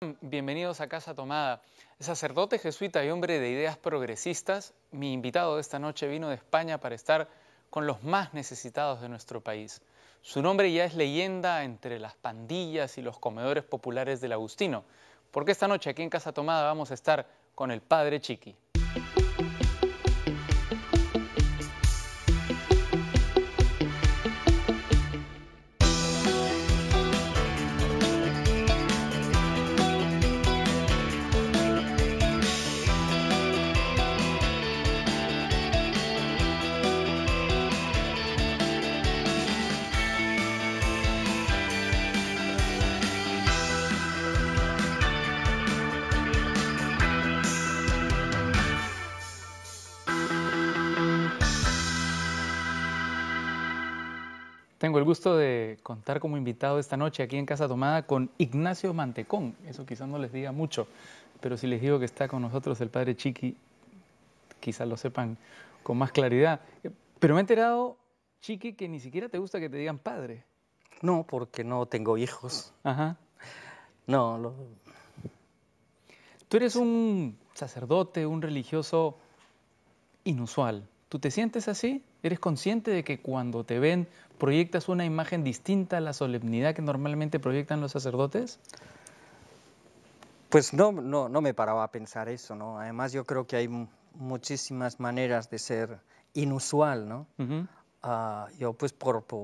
Bienvenidos a Casa Tomada. Sacerdote jesuita y hombre de ideas progresistas, mi invitado de esta noche vino de España para estar con los más necesitados de nuestro país. Su nombre ya es leyenda entre las pandillas y los comedores populares del Agustino, porque esta noche aquí en Casa Tomada vamos a estar con el Padre Chiqui. Tengo el gusto de contar como invitado esta noche aquí en Casa Tomada con Ignacio Mantecón. Eso quizás no les diga mucho, pero si les digo que está con nosotros el Padre Chiqui, quizás lo sepan con más claridad. Pero me he enterado, Chiqui, que ni siquiera te gusta que te digan padre. No, porque no tengo hijos. Ajá. No, Tú eres un sacerdote, un religioso inusual. ¿Tú te sientes así? ¿Eres consciente de que cuando te ven proyectas una imagen distinta a la solemnidad que normalmente proyectan los sacerdotes? pues no me paraba a pensar eso, ¿no? Además yo creo que hay muchísimas maneras de ser inusual, ¿no? Ujú. Yo pues por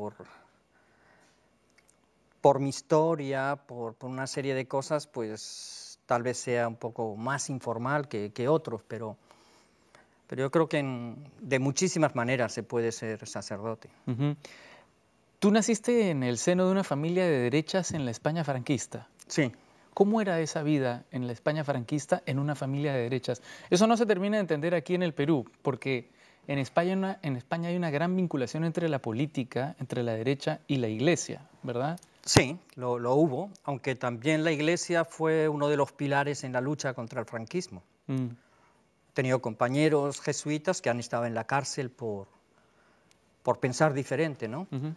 mi historia, por una serie de cosas, pues tal vez sea un poco más informal que otros, pero yo creo que de muchísimas maneras se puede ser sacerdote. Ujú. Tú naciste en el seno de una familia de derechas en la España franquista. Sí. ¿Cómo era esa vida en la España franquista en una familia de derechas? Eso no se termina de entender aquí en el Perú, porque en España hay una gran vinculación entre la política, entre la derecha y la iglesia, ¿verdad? Sí, lo hubo, aunque también la Iglesia fue uno de los pilares en la lucha contra el franquismo. Mm. He tenido compañeros jesuitas que han estado en la cárcel por pensar diferente, ¿no? Ujú.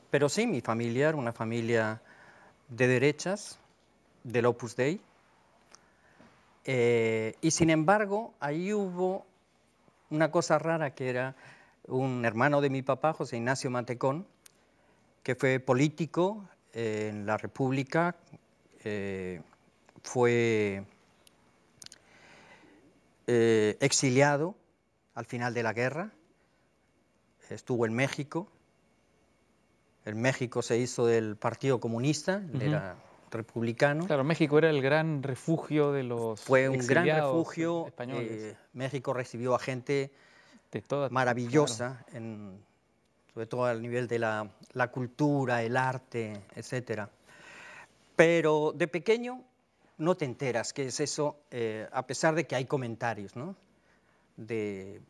Pero sí, mi familia era una familia de derechas, del Opus Dei, y sin embargo, ahí hubo una cosa rara que era un hermano de mi papá, José Ignacio Mantecón, que fue político en la República, fue exiliado al final de la guerra, estuvo en México se hizo del Partido Comunista, él era republicano. Claro, México era el gran refugio de los Fue un gran exiliados refugio, españoles México recibió a gente de toda, maravillosa, sobre todo al nivel de la cultura, el arte, etc. Pero de pequeño no te enteras qué es eso, a pesar de que hay comentarios, ¿no? de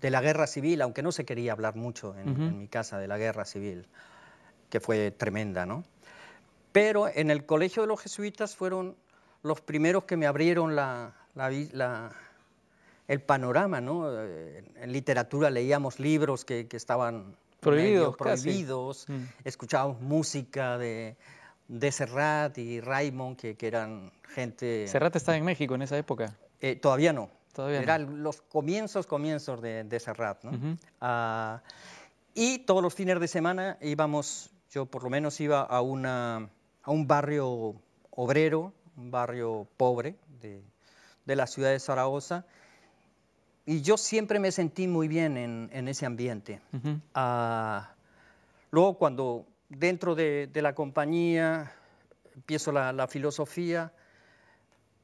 la guerra civil, aunque no se quería hablar mucho en mi casa de la guerra civil, que fue tremenda, ¿no? Pero en el colegio de los jesuitas fueron los primeros que me abrieron el panorama, ¿no? En literatura leíamos libros que estaban medio prohibidos, escuchábamos música de Serrat y Raymond, que eran gente... ¿Serrat estaba en México en esa época? Todavía no. Todavía Eran los comienzos de Serrat, ¿no? Ujú. Y todos los fines de semana íbamos, yo por lo menos iba a un barrio obrero, un barrio pobre de la ciudad de Zaragoza, y yo siempre me sentí muy bien en ese ambiente. Ujú. Luego cuando dentro de la compañía empiezo la filosofía,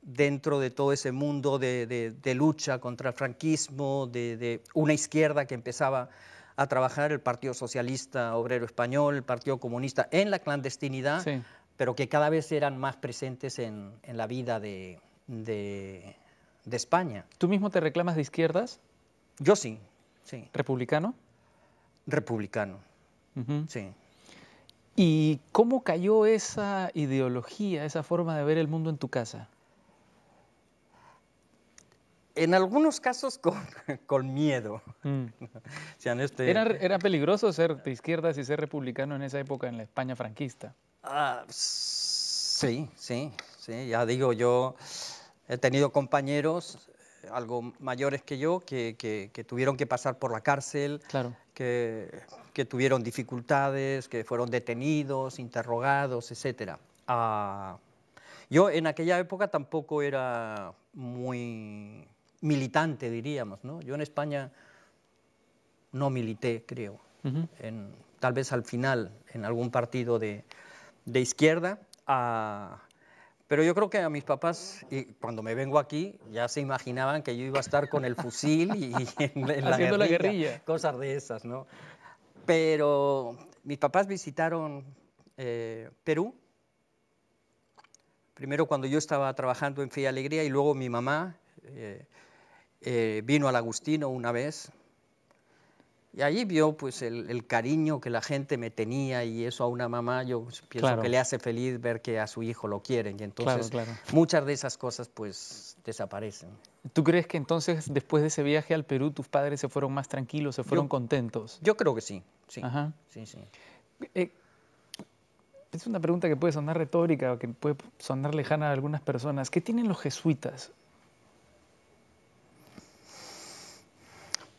dentro de todo ese mundo de lucha contra el franquismo, de una izquierda que empezaba a trabajar, el Partido Socialista Obrero Español, el Partido Comunista, en la clandestinidad, Sí. pero que cada vez eran más presentes en la vida de España. ¿Tú mismo te reclamas de izquierdas? Yo sí. ¿Republicano? Republicano, Ujú. sí. ¿Y cómo cayó esa ideología, esa forma de ver el mundo en tu casa? En algunos casos con miedo. Mm. O sea, ¿Era peligroso ser de izquierdas y ser republicano en esa época en la España franquista? sí. ¿sí? Ya digo, yo he tenido compañeros algo mayores que yo que tuvieron que pasar por la cárcel, Claro. que tuvieron dificultades, que fueron detenidos, interrogados, etc. Yo en aquella época tampoco era muy militante, diríamos, ¿no? Yo en España no milité, creo. Ujú. Tal vez al final en algún partido de izquierda, pero yo creo que a mis papás, y cuando me vengo aquí, ya se imaginaban que yo iba a estar con el fusil y en la Haciendo la guerrilla, guerrilla. cosas de esas, ¿no? Pero mis papás visitaron Perú, primero cuando yo estaba trabajando en Fe y Alegría, y luego mi mamá vino al Agustino una vez, y allí vio pues el cariño que la gente me tenía, y eso a una mamá yo pienso que Claro, le hace feliz ver que a su hijo lo quieren, y claro, entonces claro. muchas de esas cosas pues desaparecen. ¿Tú crees que entonces después de ese viaje al Perú tus padres se fueron más tranquilos, se fueron Yo, contentos? yo creo que sí, sí, Ajá. sí, sí. Eh, es una pregunta que puede sonar retórica o que puede sonar lejana a algunas personas. ¿Qué tienen los jesuitas?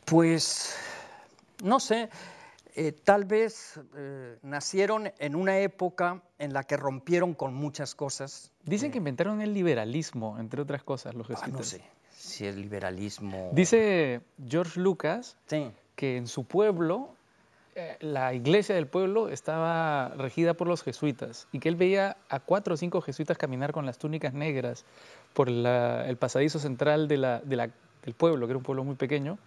Pues no sé, tal vez nacieron en una época en la que rompieron con muchas cosas. Dicen que inventaron el liberalismo, entre otras cosas, los No jesuitas. sé si el liberalismo... Dice George Lucas Sí, que en su pueblo, la iglesia del pueblo estaba regida por los jesuitas y que él veía a 4 o 5 jesuitas caminar con las túnicas negras por el pasadizo central del pueblo, que era un pueblo muy pequeño,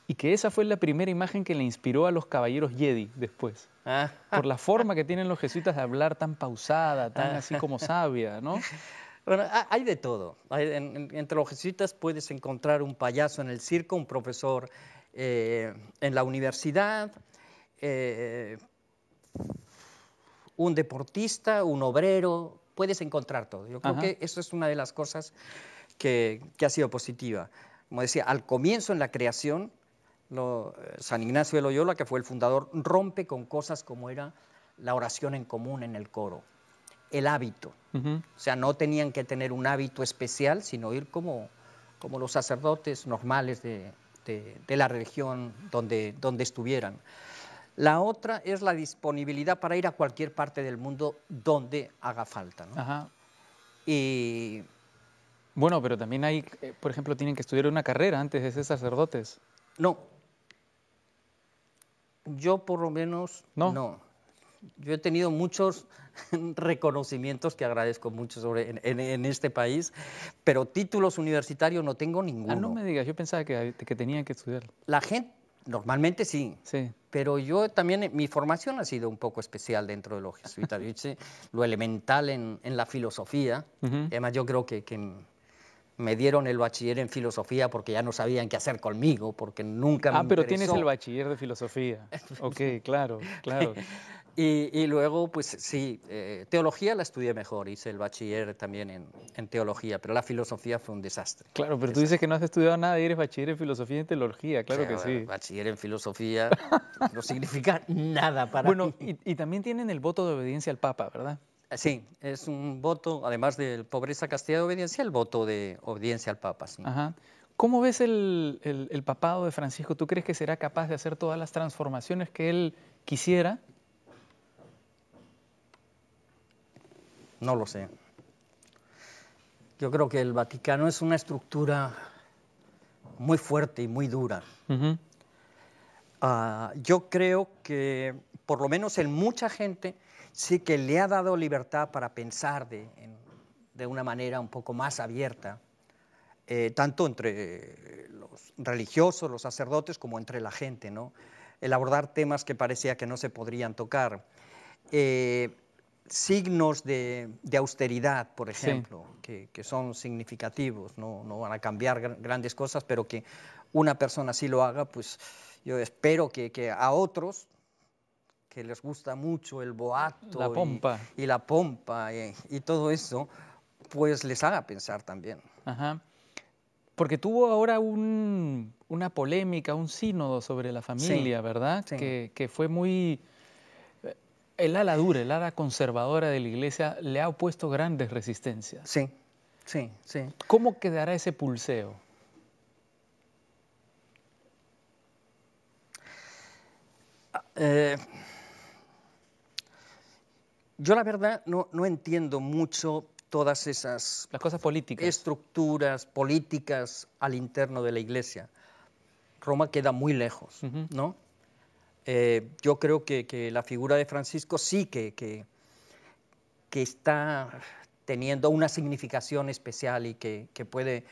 y que esa fue la primera imagen que le inspiró a los caballeros Jedi después, ah, por la forma que tienen los jesuitas de hablar tan pausada, tan ah. así como sabia, ¿no? Bueno, hay de todo. Entre los jesuitas puedes encontrar un payaso en el circo, un profesor en la universidad, eh, un deportista, un obrero, puedes encontrar todo. Yo creo Ajá, que eso es una de las cosas que ha sido positiva. Como decía, al comienzo en la creación, San Ignacio de Loyola, que fue el fundador, rompe con cosas como era la oración en común en el coro, el hábito. ujú. O sea, no tenían que tener un hábito especial, sino ir como los sacerdotes normales de la religión donde estuvieran. La otra es la disponibilidad para ir a cualquier parte del mundo donde haga falta, ¿no? Ajá. Y Bueno, pero también hay, por ejemplo, tienen que estudiar una carrera antes de ser sacerdotes, no, yo por lo menos ¿no? no. Yo he tenido muchos reconocimientos que agradezco mucho en este país, pero títulos universitarios no tengo Ah, no ninguno. me digas, yo pensaba que tenían que estudiar. La gente, normalmente sí, Sí. pero yo también, mi formación ha sido un poco especial dentro de los jesuitas. Yo hice lo elemental en la filosofía, Ujú. además yo creo que me dieron el bachiller en filosofía porque ya no sabían qué hacer conmigo, porque nunca me Ah, pero tienes el interesó. bachiller de filosofía. Ok, claro, claro. Y luego, pues sí, teología la estudié mejor, hice el bachiller también en teología, pero la filosofía fue un desastre. Claro, pero tú dices que Desastre. no has estudiado nada y eres bachiller en filosofía y teología, O claro que sea, sí. bachiller en filosofía no significa nada para Bueno, mí. y también tienen el voto de obediencia al Papa, ¿verdad? Sí, es un voto, además de pobreza, castidad y obediencia, el voto de obediencia al Papa, sí. Ajá. ¿Cómo ves el papado de Francisco? ¿Tú crees que será capaz de hacer todas las transformaciones que él quisiera? No lo sé. Yo creo que el Vaticano es una estructura muy fuerte y muy dura. Ujú. Yo creo que, por lo menos en mucha gente, sí que le ha dado libertad para pensar de una manera un poco más abierta, tanto entre los religiosos, los sacerdotes, como entre la gente, ¿no? El abordar temas que parecía que no se podrían tocar. Signos de austeridad, por Sí. ejemplo, que son significativos, no van a cambiar grandes cosas, pero que una persona sí lo haga, pues yo espero que a otros que les gusta mucho el La boato pompa. y la pompa y todo eso, pues les haga pensar también. Ajá. Porque tuvo ahora una polémica, un sínodo sobre la Sí, familia, ¿verdad? sí. Que fue muy... El ala dura, el ala conservadora de la Iglesia le ha opuesto grandes resistencias. Sí, sí, sí. ¿Cómo quedará ese pulseo? Eh, yo la verdad no entiendo mucho todas esas Las cosas políticas. estructuras políticas al interno de la Iglesia. Roma queda muy lejos, Ujú. ¿no? Yo creo que la figura de Francisco sí que está teniendo una significación especial y que puede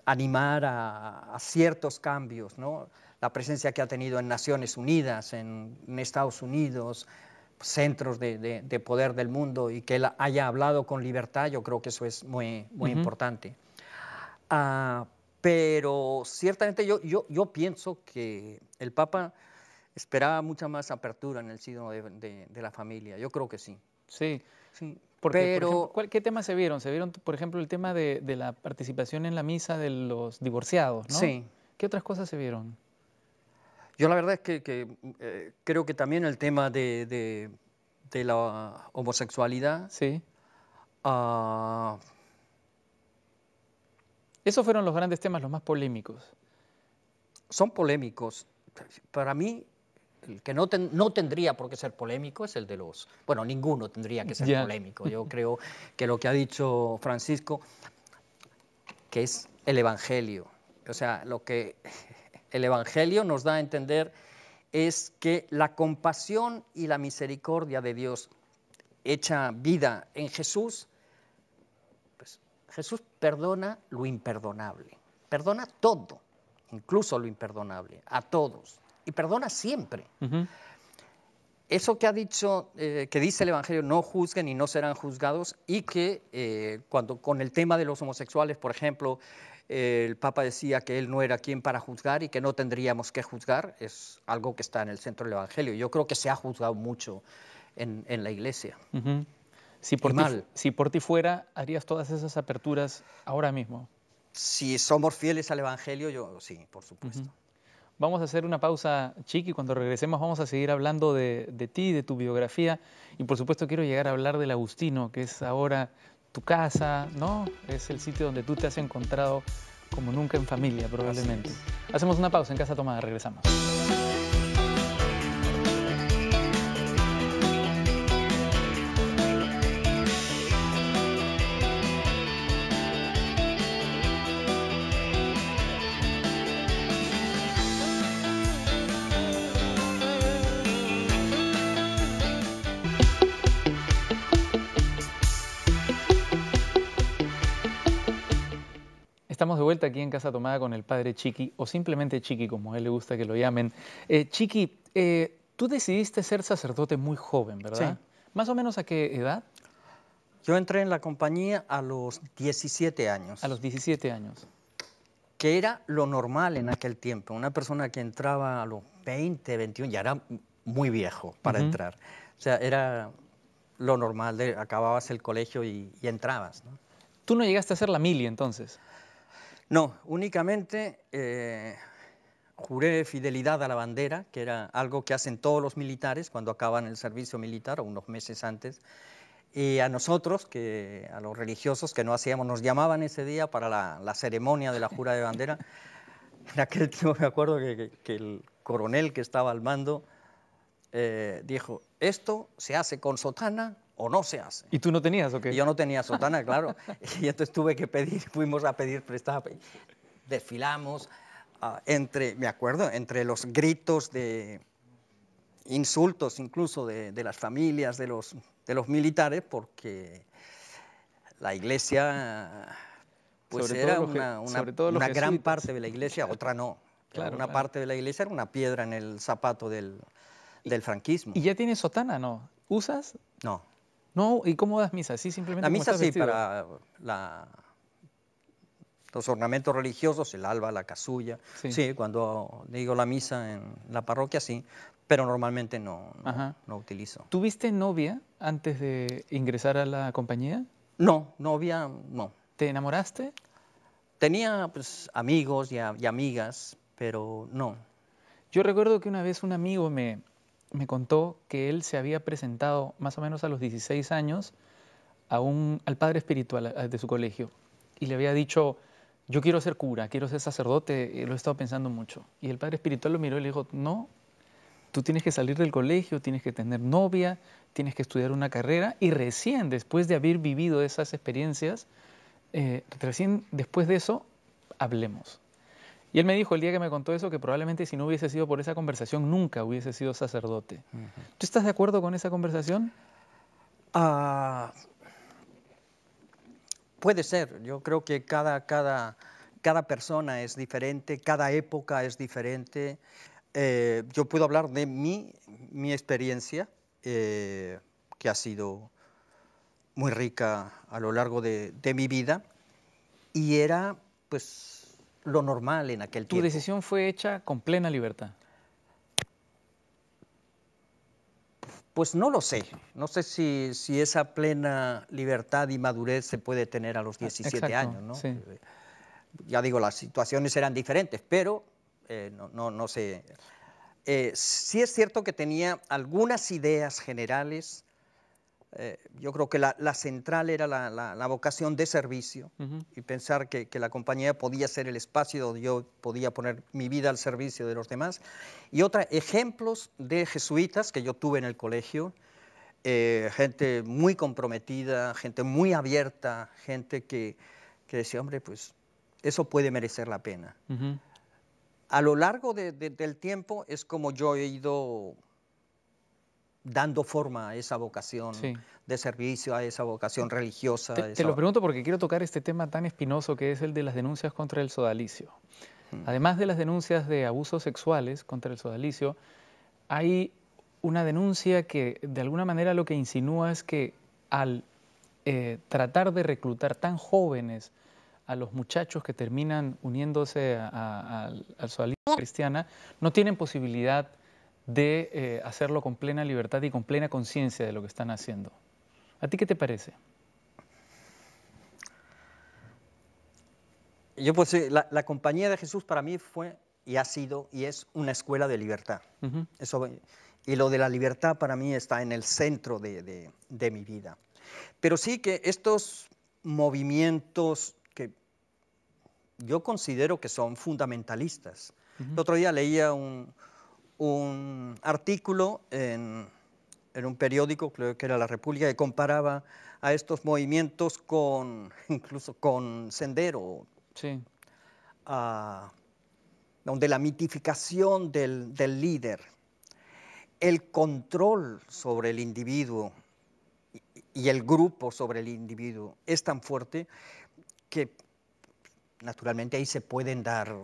animar a ciertos cambios, ¿no? La presencia que ha tenido en Naciones Unidas, en Estados Unidos, centros de poder del mundo, y que él haya hablado con libertad, yo creo que eso es muy importante. Pero ciertamente yo pienso que el Papa esperaba mucha más apertura en el seno de la familia. Yo creo que sí. Sí. Sí. Porque, Pero, por ejemplo, ¿qué temas se vieron? Se vieron, por ejemplo, el tema de la participación en la misa de los divorciados, ¿no? sí, ¿Qué otras cosas se vieron? yo la verdad es que creo que también el tema de la homosexualidad, Sí. ah, Esos fueron los grandes temas, los más polémicos. son polémicos. Para mí, el que no tendría por qué ser polémico es el de los... Bueno, ninguno tendría que ser Ya. polémico. Yo creo que lo que ha dicho Francisco, que es el Evangelio. O sea, lo que el Evangelio nos da a entender es que la compasión y la misericordia de Dios hecha vida en Jesús, pues Jesús perdona lo imperdonable, perdona todo, incluso lo imperdonable, a todos, y perdona siempre. Ujú. Eso que ha dicho, que dice el Evangelio, no juzguen y no serán juzgados, y que cuando con el tema de los homosexuales, por ejemplo, el Papa decía que él no era quien para juzgar y que no tendríamos que juzgar, es algo que está en el centro del Evangelio. Yo creo que se ha juzgado mucho en la Iglesia. Ujú. Y mal. Si por ti fuera, harías todas esas aperturas ahora mismo. Si somos fieles al Evangelio, yo sí, por supuesto. Ujú. Vamos a hacer una pausa, Chiqui. Cuando regresemos vamos a seguir hablando de ti, de tu biografía. Y por supuesto quiero llegar a hablar del Agustino, que es ahora tu casa, ¿no? Es el sitio donde tú te has encontrado como nunca en familia, probablemente. Hacemos una pausa en Casa Tomada, regresamos. Estamos de vuelta aquí en Casa Tomada con el padre Chiqui, o simplemente Chiqui, como a él le gusta que lo llamen. Chiqui, tú decidiste ser sacerdote muy joven, ¿verdad? Sí. ¿Más o menos a qué edad? Yo entré en la compañía a los 17 años. A los 17 años. Que era lo normal en aquel tiempo. Una persona que entraba a los 20, 21, ya era muy viejo para entrar. O sea, era lo normal, acababas el colegio y entrabas, ¿no? ¿Tú no llegaste a hacer la mili entonces? No, únicamente juré fidelidad a la bandera, que era algo que hacen todos los militares cuando acaban el servicio militar o unos meses antes. Y a nosotros, a los religiosos que no hacíamos, nos llamaban ese día para la ceremonia de la jura de bandera. En aquel tiempo me acuerdo que el coronel que estaba al mando dijo, ¿esto se hace con sotana o no se hace? ¿Y tú no tenías o qué? Y yo no tenía sotana, claro. Y entonces tuve que fuimos a pedir prestada. Desfilamos me acuerdo, entre los gritos de insultos incluso de las familias de los militares, porque la iglesia pues era una gran parte de la iglesia, otra no. Claro, una parte de la iglesia era una piedra en el zapato del franquismo. ¿Y ya tienes sotana, no? ¿Usas? No. No, ¿y cómo das misa? Sí, simplemente La como misa estás sí, vestido. para los ornamentos religiosos, el alba, la casulla. Sí, cuando digo la misa en la parroquia, sí, pero normalmente no utilizo. ¿Tuviste novia antes de ingresar a la compañía? No, novia, no. ¿Te enamoraste? Tenía pues, amigos y amigas, pero no. Yo recuerdo que una vez un amigo me me contó que él se había presentado más o menos a los 16 años al padre espiritual de su colegio y le había dicho, yo quiero ser cura, quiero ser sacerdote, lo he estado pensando mucho. Y el padre espiritual lo miró y le dijo, no, tú tienes que salir del colegio, tienes que tener novia, tienes que estudiar una carrera y recién después de haber vivido esas experiencias, recién después de eso, hablemos. Y él me dijo el día que me contó eso que probablemente si no hubiese sido por esa conversación nunca hubiese sido sacerdote. ¿Tú estás de acuerdo con esa conversación? Puede ser. Yo creo que cada persona es diferente, cada época es diferente. Yo puedo hablar de mi experiencia, que ha sido muy rica a lo largo de mi vida, y era pues lo normal en aquel Tu tiempo. decisión fue hecha con plena libertad. Pues no lo sé. No sé si esa plena libertad y madurez se puede tener a los 17 Exacto, años, ¿no? sí. Ya digo, las situaciones eran diferentes, pero no sé. Sí es cierto que tenía algunas ideas generales. Yo creo que la central era la vocación de servicio y pensar que la compañía podía ser el espacio donde yo podía poner mi vida al servicio de los demás. Y otra, ejemplos de jesuitas que yo tuve en el colegio, gente muy comprometida, gente muy abierta, gente que decía, hombre, pues eso puede merecer la pena. A lo largo del tiempo es como yo he ido dando forma a esa vocación de servicio, a esa vocación religiosa. Te lo pregunto porque quiero tocar este tema tan espinoso que es el de las denuncias contra el sodalicio. Además de las denuncias de abusos sexuales contra el sodalicio, hay una denuncia que de alguna manera lo que insinúa es que al tratar de reclutar tan jóvenes a los muchachos que terminan uniéndose al sodalicio cristiana, no tienen posibilidad de hacerlo con plena libertad y con plena conciencia de lo que están haciendo. ¿A ti qué te parece? Yo pues la Compañía de Jesús para mí fue y ha sido y es una escuela de libertad. Eso, y lo de la libertad para mí está en el centro de mi vida. Pero sí que estos movimientos que yo considero que son fundamentalistas. El otro día leía un artículo en un periódico, creo que era La República, que comparaba a estos movimientos incluso con Sendero, donde la mitificación del líder, el control sobre el individuo y el grupo sobre el individuo es tan fuerte que naturalmente ahí se pueden dar...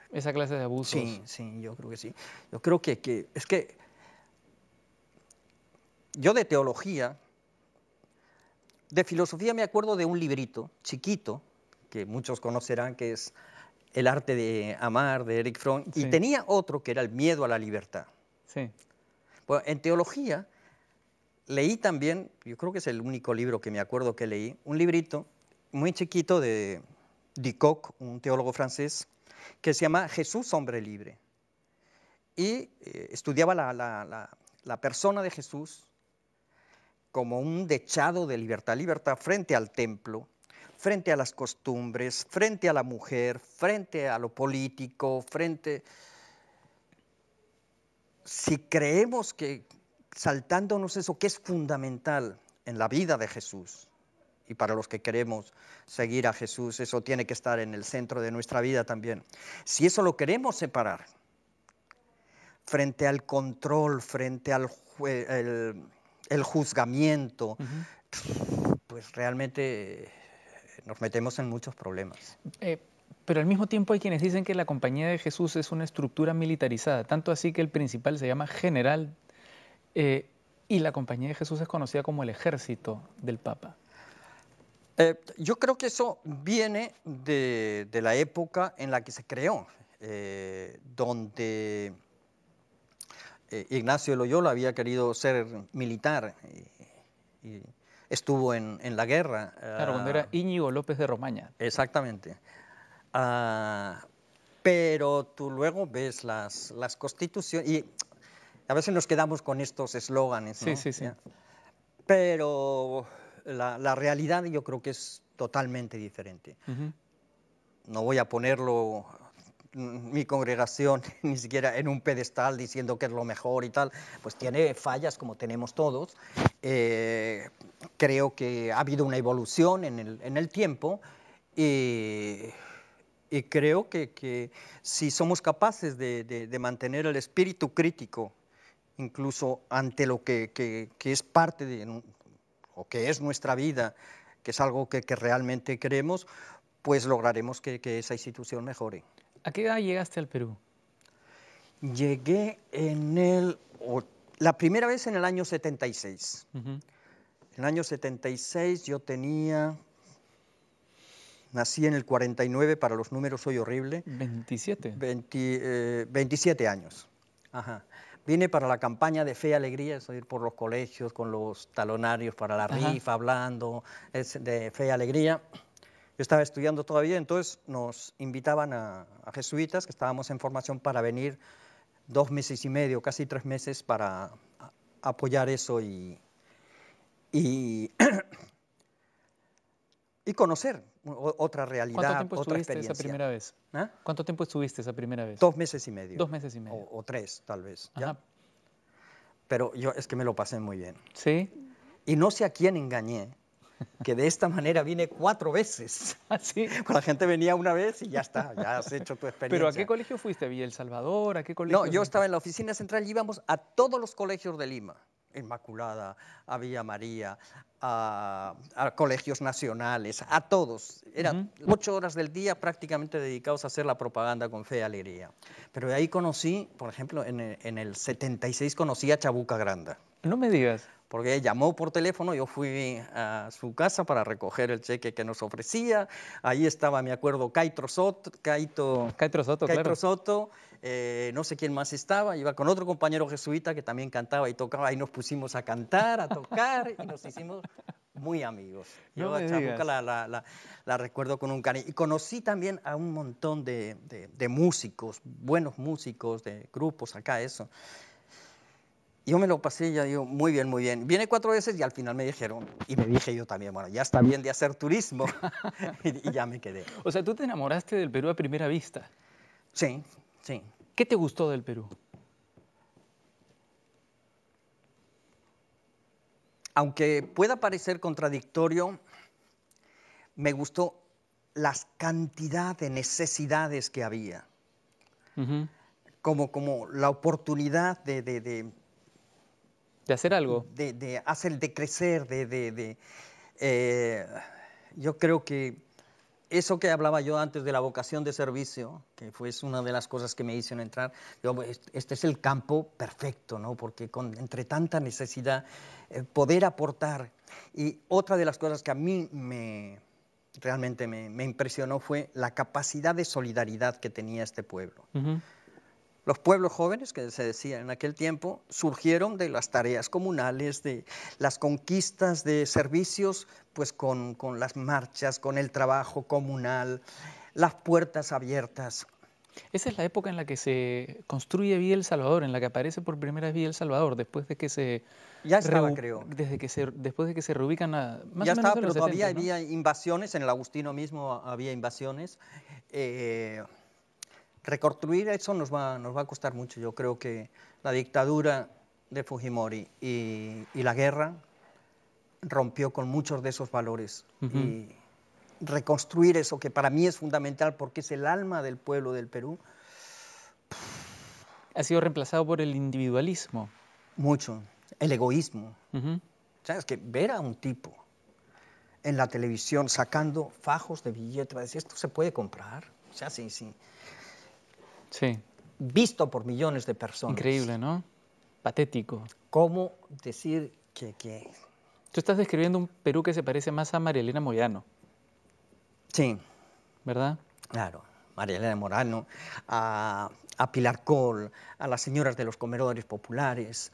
Esa clase de abusos. Sí, yo creo que sí. Yo creo que es que yo de teología, de filosofía me acuerdo de un librito chiquito, que muchos conocerán, que es El arte de amar, de Erich Fromm, y tenía otro que era El miedo a la libertad. Bueno, en teología leí también, yo creo que es el único libro que me acuerdo que leí, un librito muy chiquito de Dicoq, un teólogo francés, que se llama Jesús, hombre libre. Y estudiaba la persona de Jesús como un dechado de libertad frente al templo, frente a las costumbres, frente a la mujer, frente a lo político, Si creemos que, saltándonos eso, que es fundamental en la vida de Jesús, y para los que queremos seguir a Jesús, eso tiene que estar en el centro de nuestra vida también. Si eso lo queremos separar, frente al control, frente al el juzgamiento, pues realmente nos metemos en muchos problemas. Pero al mismo tiempo hay quienes dicen que la Compañía de Jesús es una estructura militarizada, tanto así que el principal se llama general y la Compañía de Jesús es conocida como el ejército del Papa. Yo creo que eso viene de la época en la que se creó, donde Ignacio de Loyola había querido ser militar y estuvo en la guerra. Claro, cuando era Íñigo López de Romaña. Exactamente. Pero tú luego ves las constituciones y A veces nos quedamos con estos eslóganes, ¿no? Sí, sí, sí. ¿Ya? Pero la realidad yo creo que es totalmente diferente. Ujú. No voy a ponerlo, mi congregación, ni siquiera en un pedestal diciendo que es lo mejor y tal, pues tiene fallas como tenemos todos. Creo que ha habido una evolución en el tiempo y, y creo que si somos capaces de mantener el espíritu crítico, incluso ante lo que es parte de, o que es nuestra vida, que es algo que realmente queremos, pues lograremos que esa institución mejore. ¿A qué edad llegaste al Perú? Llegué la primera vez en el año 76. Ujú. En el año 76 yo nací en el 49, para los números soy horrible. 27. 27 años. Ajá. Vine para la campaña de Fe y Alegría, eso ir por los colegios con los talonarios para la Ajá. rifa, hablando de Fe y Alegría. Yo estaba estudiando todavía, entonces nos invitaban a jesuitas, que estábamos en formación, para venir 2 meses y medio, casi 3 meses, para apoyar eso y conocer otra ¿Cuánto realidad, tiempo otra estuviste esa experiencia. primera vez? ¿Ah? ¿Cuánto tiempo estuviste esa primera vez? 2 meses y medio. 2 meses y medio. O 3, tal vez. Ajá. ¿Ya? Pero yo es que me lo pasé muy bien. ¿Sí? Y no sé a quién engañé, que de esta manera vine 4 veces. ¿Ah, sí? Pues la gente venía una vez y ya está, ya has hecho tu experiencia. ¿Pero a qué colegio fuiste? ¿A Villa El Salvador? ¿A qué colegio? No, yo estaba en la oficina central y íbamos a todos los colegios de Lima. Inmaculada, a Villa María, a colegios nacionales, a todos. Eran 8 horas del día prácticamente dedicados a hacer la propaganda con Fe y Alegría. Pero de ahí conocí, por ejemplo, en el 76 conocí a Chabuca Granda. No me digas. Porque llamó por teléfono, yo fui a su casa para recoger el cheque que nos ofrecía. Ahí estaba, me acuerdo, Caitro Soto, Claro. Soto, no sé quién más estaba, iba con otro compañero jesuita que también cantaba y tocaba, ahí nos pusimos a cantar, a tocar y nos hicimos muy amigos. No Yo me a Chabuca digas. la recuerdo con un cariño. Y conocí también a un montón de músicos, buenos músicos, de grupos acá, eso. Yo me lo pasé, ya digo, muy bien, muy bien. Vine 4 veces y al final me dijeron, y me dije yo también, bueno, ya está bien de hacer turismo, y ya me quedé. O sea, tú te enamoraste del Perú a primera vista. Sí, sí. ¿Qué te gustó del Perú? Aunque pueda parecer contradictorio, me gustó la cantidad de necesidades que había, Ujú. como la oportunidad ¿De hacer algo? de crecer, yo creo que eso que hablaba yo antes de la vocación de servicio, que fue una de las cosas que me hicieron entrar, este es el campo perfecto, ¿no? Porque entre tanta necesidad, poder aportar. Y otra de las cosas que a mí realmente me impresionó fue la capacidad de solidaridad que tenía este pueblo. Ujú. Los pueblos jóvenes, que se decía en aquel tiempo, surgieron de las tareas comunales, de las conquistas de servicios, pues con las marchas, con el trabajo comunal, las puertas abiertas. Esa es la época en la que se construye Villa El Salvador, en la que aparece por primera vez Villa El Salvador, después de que se Ya estaba, creo. después de que se reubican más Ya o menos estaba, en pero los todavía 70, ¿no? había invasiones, en el Agustino mismo había invasiones. Reconstruir eso nos va a costar mucho. Yo creo que la dictadura de Fujimori y la guerra rompió con muchos de esos valores. Ujú. Y reconstruir eso, que para mí es fundamental porque es el alma del pueblo del Perú, Ha sido reemplazado por el individualismo. mucho. El egoísmo. Ujú. ¿Sabes? Que ver a un tipo en la televisión sacando fajos de billetes, va a decir, ¿esto se puede comprar? O sea, sí. Sí, Visto por millones de personas. increíble, ¿no? Patético. ¿Cómo decir que Tú estás describiendo un Perú que se parece más a María Elena Moyano, sí, ¿verdad? claro, María Elena Morano, a Pilar Col, a las señoras de los comedores populares,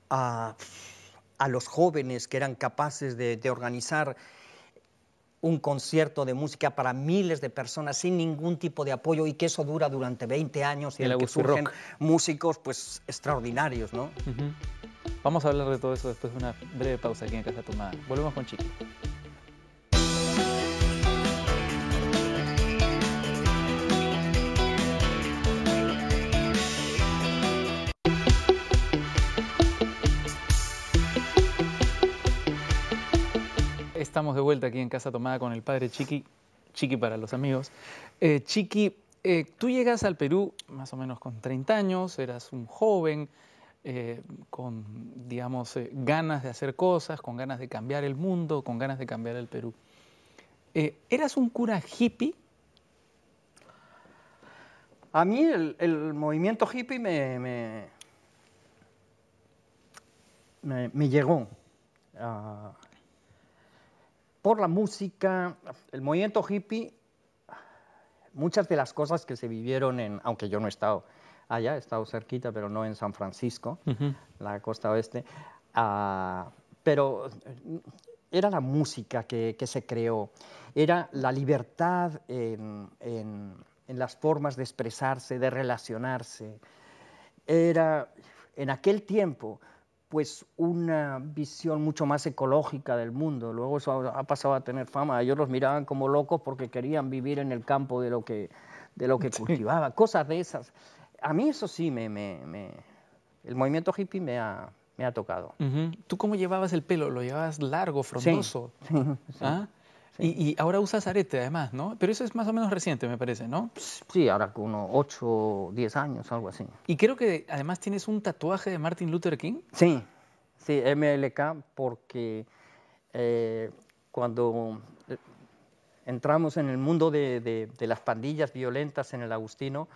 a los jóvenes que eran capaces de organizar un concierto de música para miles de personas sin ningún tipo de apoyo y que eso dura durante 20 años y en el que surgen músicos pues extraordinarios, ¿no? Vamos a hablar de todo eso después de una breve pausa aquí en Casa Tomada. Volvemos con Chiqui. Estamos de vuelta aquí en Casa Tomada con el padre Chiqui, Chiqui para los amigos. Chiqui, tú llegas al Perú más o menos con 30 años, eras un joven, con, digamos, ganas de hacer cosas, con ganas de cambiar el mundo, con ganas de cambiar el Perú. ¿Eras un cura hippie? A mí el movimiento hippie me llegó. Por la música, el movimiento hippie, muchas de las cosas que se vivieron aunque yo no he estado allá, he estado cerquita, pero no en San Francisco, la costa oeste, pero era la música que se creó, era la libertad en las formas de expresarse, de relacionarse, era en aquel tiempo pues una visión mucho más ecológica del mundo. Luego eso ha pasado a tener fama. Ellos los miraban como locos porque querían vivir en el campo de lo que cultivaba, cosas de esas. A mí eso sí, el movimiento hippie me ha tocado. ¿Tú cómo llevabas el pelo? ¿Lo llevabas largo, frondoso? Sí. ¿Ah? Sí. Y ahora usas arete además, ¿no? Pero eso es más o menos reciente, me parece, ¿no? Sí, ahora con unos 8 o 10 años, algo así. Y creo que además tienes un tatuaje de Martin Luther King. Sí, MLK, porque cuando entramos en el mundo de las pandillas violentas en el Agustino,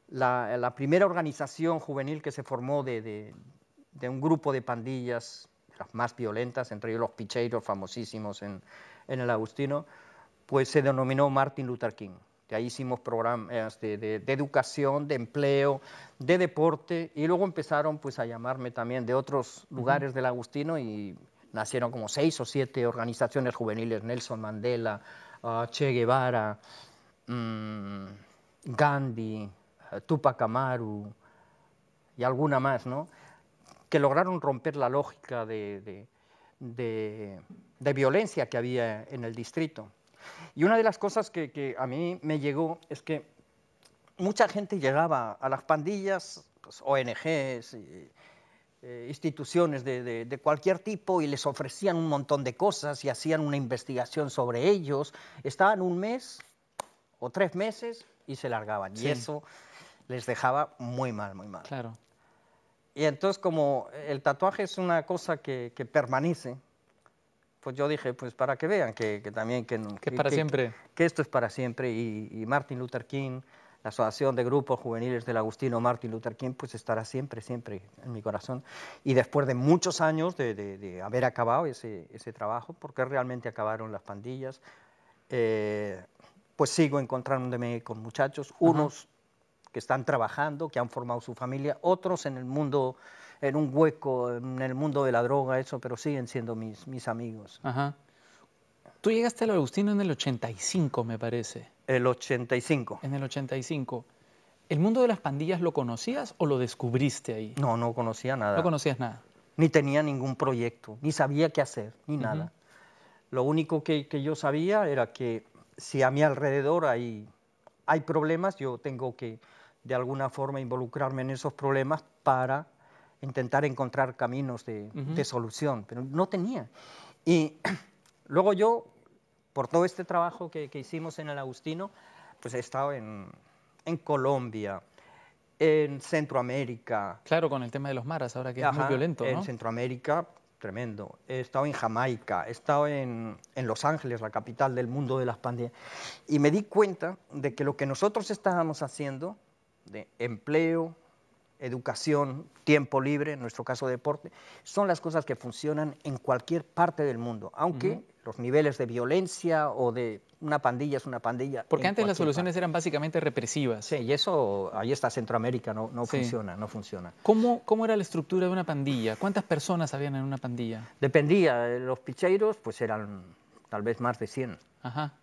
la primera organización juvenil que se formó de un grupo de pandillas, las más violentas, entre ellos los picheiros famosísimos en el Agustino, pues se denominó Martin Luther King. De ahí hicimos programas de educación, de empleo, de deporte, y luego empezaron pues a llamarme también de otros lugares del Agustino y nacieron como 6 o 7 organizaciones juveniles, Nelson Mandela, Che Guevara, Gandhi, Tupac Amaru y alguna más, ¿no?, que lograron romper la lógica de violencia que había en el distrito. Y una de las cosas que a mí me llegó es que mucha gente llegaba a las pandillas, pues, ONGs, instituciones de cualquier tipo, y les ofrecían un montón de cosas y hacían una investigación sobre ellos. Estaban un mes o 3 meses y se largaban. Sí. Y eso les dejaba muy mal, muy mal. Claro. Y entonces, como el tatuaje es una cosa que permanece, pues yo dije, pues para que vean que también que es para siempre. Que esto es para siempre. Y Martin Luther King, la Asociación de Grupos Juveniles del Agustino Martin Luther King, pues estará siempre, siempre en mi corazón. Y después de muchos años de haber acabado ese trabajo, porque realmente acabaron las pandillas, pues sigo encontrándome con muchachos, unos que están trabajando, que han formado su familia, otros en el mundo, en un hueco, en el mundo de la droga, eso, pero siguen siendo mis amigos. Tú llegaste al Agustino en el 85, me parece. El 85. En el 85. ¿El mundo de las pandillas lo conocías o lo descubriste ahí? No, no conocía nada. No conocías nada. Ni tenía ningún proyecto, ni sabía qué hacer, ni nada. Lo único que yo sabía era que si a mi alrededor hay problemas, yo tengo que de alguna forma involucrarme en esos problemas para intentar encontrar caminos de solución, pero no tenía. Y luego yo, por todo este trabajo que hicimos en el Agustino, pues he estado en Colombia, en Centroamérica. Claro, con el tema de los maras, ahora que es muy violento, ¿no? En Centroamérica, tremendo. He estado en Jamaica, he estado en Los Ángeles, la capital del mundo de las pandillas, y me di cuenta de que lo que nosotros estábamos haciendo, de empleo, educación, tiempo libre, en nuestro caso deporte, son las cosas que funcionan en cualquier parte del mundo, aunque los niveles de violencia o de una pandilla es una pandilla. Porque antes las soluciones eran básicamente represivas. Sí, y eso, ahí está Centroamérica, no funciona, no funciona. ¿Cómo era la estructura de una pandilla? ¿Cuántas personas habían en una pandilla? Dependía, los picheiros pues eran tal vez más de 100. Ajá.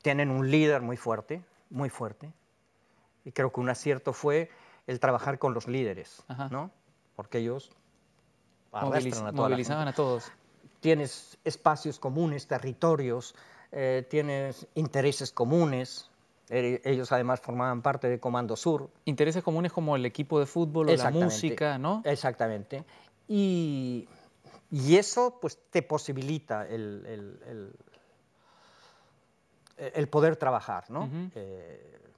Tienen un líder muy fuerte, y creo que un acierto fue el trabajar con los líderes, Ajá. ¿no? Porque ellos arrastran a toda la gente. Movilizaban a todos. Tienes espacios comunes, territorios, tienes intereses comunes. Ellos además formaban parte de Comando Sur. Intereses comunes como el equipo de fútbol o la música, ¿no? Exactamente. Y eso pues te posibilita el poder trabajar, ¿no?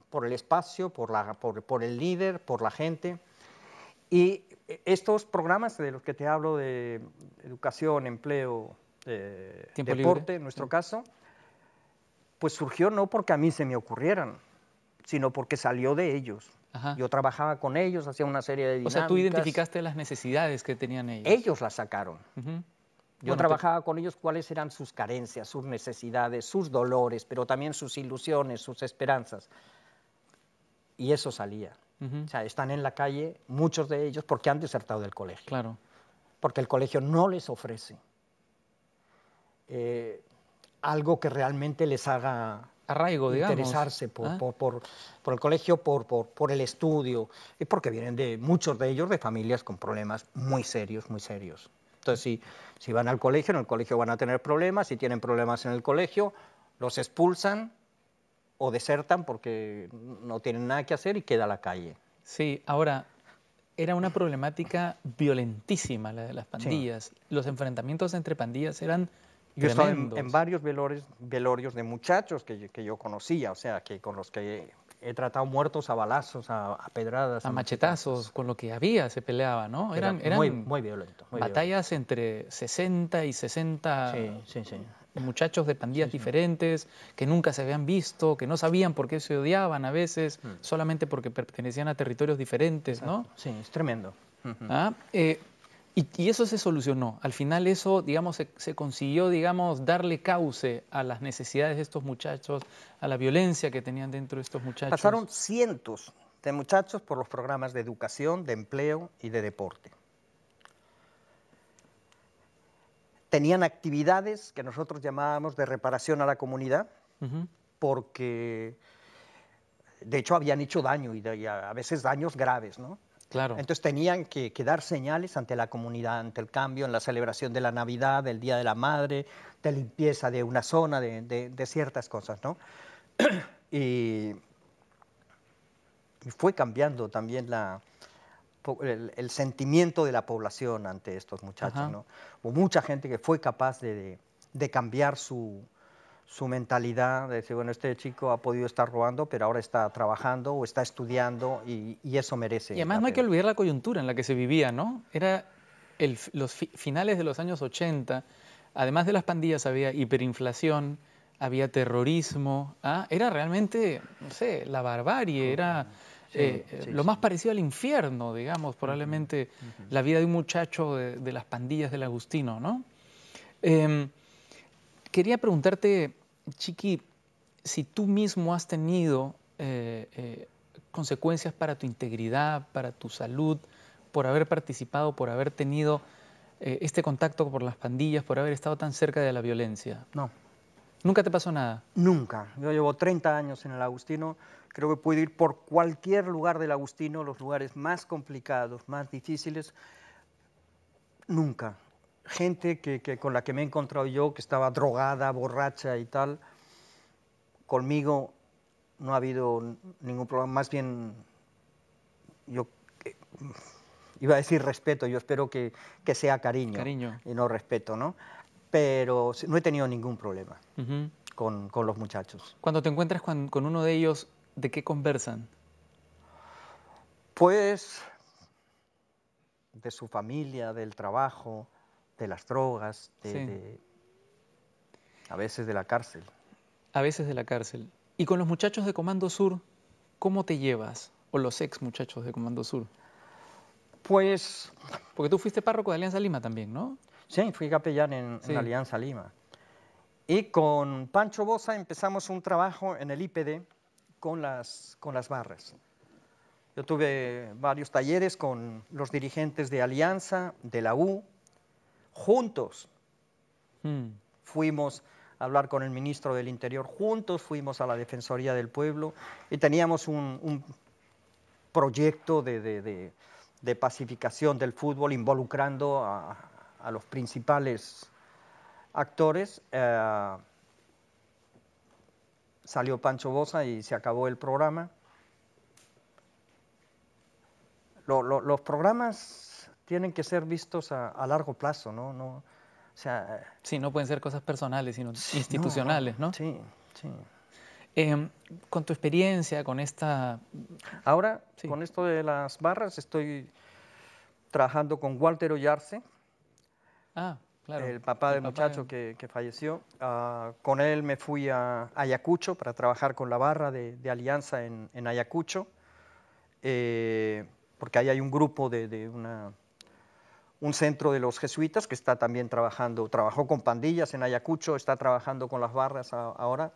Por el espacio, por el líder, por la gente. Y estos programas de los que te hablo, de educación, empleo, Tiempo deporte, libre. en nuestro Sí. caso, pues surgió no porque a mí se me ocurrieran, sino porque salió de ellos. Ajá. Yo trabajaba con ellos, hacía una serie de O dinámicas. sea, tú identificaste las necesidades que tenían ellos. Ellos las sacaron. Ujú. Yo trabajaba con ellos cuáles eran sus carencias, sus necesidades, sus dolores, pero también sus ilusiones, sus esperanzas. Y eso salía. O sea, están en la calle muchos de ellos porque han desertado del colegio. Claro. Porque el colegio no les ofrece algo que realmente les haga arraigo, interesarse por el colegio, por el estudio, y porque vienen muchos de ellos de familias con problemas muy serios, muy serios. Entonces, si van al colegio, en el colegio van a tener problemas, si tienen problemas en el colegio, los expulsan o desertan porque no tienen nada que hacer y queda a la calle. Sí, ahora, era una problemática violentísima la de las pandillas. Sí. Los enfrentamientos entre pandillas eran yo tremendos. He estado en varios velorios de muchachos que yo conocía, o sea, que con los que he tratado muertos a balazos, a pedradas. A machetazos, con lo que había se peleaba, ¿no? Eran muy violento. Batallas entre 60 y 60 muchachos de pandillas diferentes, que nunca se habían visto, que no sabían por qué se odiaban a veces, solamente porque pertenecían a territorios diferentes, ¿no? Sí, es tremendo. Y eso se solucionó. Al final eso, digamos, se consiguió, digamos, darle cauce a las necesidades de estos muchachos, a la violencia que tenían dentro de estos muchachos. Pasaron cientos de muchachos por los programas de educación, de empleo y de deporte. Tenían actividades que nosotros llamábamos de reparación a la comunidad, porque de hecho habían hecho daño y a veces daños graves, ¿no? Claro. Entonces tenían que dar señales ante la comunidad, ante el cambio, en la celebración de la Navidad, del Día de la Madre, de limpieza de una zona, de ciertas cosas, ¿no? Y fue cambiando también el sentimiento de la población ante estos muchachos, ¿no? Hubo mucha gente que fue capaz de cambiar su mentalidad, de decir, bueno, este chico ha podido estar robando, pero ahora está trabajando o está estudiando y eso merece. Y además no hay que olvidar la coyuntura en la que se vivía, ¿no? Era los finales de los años 80, además de las pandillas había hiperinflación, había terrorismo, era realmente, no sé, la barbarie, era lo más parecido al infierno, digamos, probablemente la vida de un muchacho de las pandillas del Agustino, ¿no? Quería preguntarte, Chiqui, si tú mismo has tenido consecuencias para tu integridad, para tu salud, por haber participado, por haber tenido este contacto por las pandillas, por haber estado tan cerca de la violencia. No. ¿Nunca te pasó nada? Nunca. Yo llevo 30 años en el Agustino. Creo que puedo ir por cualquier lugar del Agustino, los lugares más complicados, más difíciles. Nunca. Gente con la que me he encontrado yo, que estaba drogada, borracha y tal, conmigo no ha habido ningún problema. Más bien, yo iba a decir respeto, yo espero que sea cariño y no respeto, ¿no? Pero no he tenido ningún problema con los muchachos. Cuando te encuentras con uno de ellos, ¿de qué conversan? Pues de su familia, del trabajo, de las drogas, a veces de la cárcel. A veces de la cárcel. ¿Y con los muchachos de Comando Sur, cómo te llevas? O los ex muchachos de Comando Sur. Pues... Porque tú fuiste párroco de Alianza Lima también, ¿no? Sí, fui capellán en Alianza Lima. Y con Pancho Bosa empezamos un trabajo en el IPD con las barras. Yo tuve varios talleres con los dirigentes de Alianza, de la U, juntos. fuimos a hablar con el ministro del Interior juntos, fuimos a la Defensoría del Pueblo y teníamos un proyecto de pacificación del fútbol involucrando a los principales actores. Salió Pancho Boza y se acabó el programa. Los programas tienen que ser vistos a largo plazo, ¿no? O sea, sí, no pueden ser cosas personales, sino institucionales, ¿no? Sí, sí. Con tu experiencia, con esta... Ahora, sí, con esto de las barras, estoy trabajando con Walter Oyarce, claro, el papá del muchacho que falleció. Con él me fui a Ayacucho para trabajar con la barra de Alianza en Ayacucho, porque ahí hay un grupo un centro de los jesuitas que está también trabajó con pandillas en Ayacucho, está trabajando con las barras ahora.